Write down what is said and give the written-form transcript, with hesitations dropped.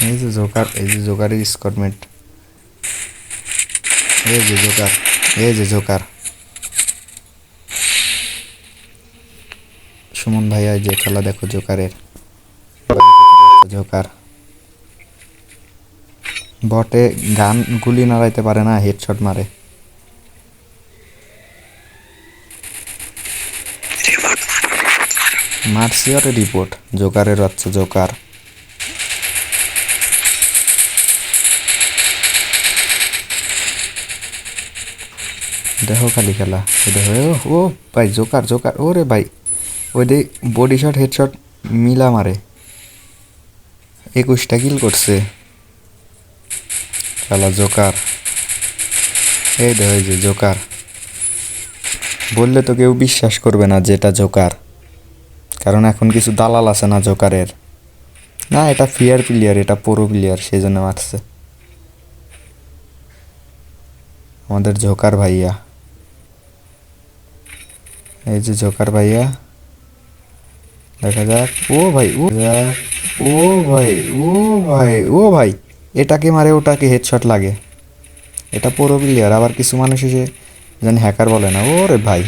এই যে জোকার, এই যে জোকারের স্কটমেট, এই যে জোকার, এই যে জোকার। সুমন ভাইয়া যে খেলা দেখো জোকারের, জোকার বটে গান গুলি নাড়াইতে পারে না, হেডশট মারে। মারছি ওরে রিপোর্ট, জোকারের বাচ্চা জোকার। দেখো খালি খেলা, দেখো ও ভাই জোকার জোকার, ওরে ভাই ওই দে বডি শট হেডশট মিলা মারে। 21টা কিল করছে খেলা জোকার। এই দেখো এই যে জোকার, বললে তো কেউ বিশ্বাস করবে না যেটা জোকার, কারণ এখন কিছু দালাল আছে না জোকারের। না এটা ফেয়ার প্লেয়ার, এটা প্রো প্লেয়ার, সেই জন্য মারছে আমাদের জোকার ভাইয়া। এই যে জোকার ভাইয়া, দেখা যাক। ও ভাই ও ও ভাই ও ভাই ও ভাই, এটাকে মারে ওটাকে হেডশট লাগে। এটা প্রো প্লেয়ার, আবার কিছু মানুষ এসে যেন হ্যাকার বলে না। ওরে ভাই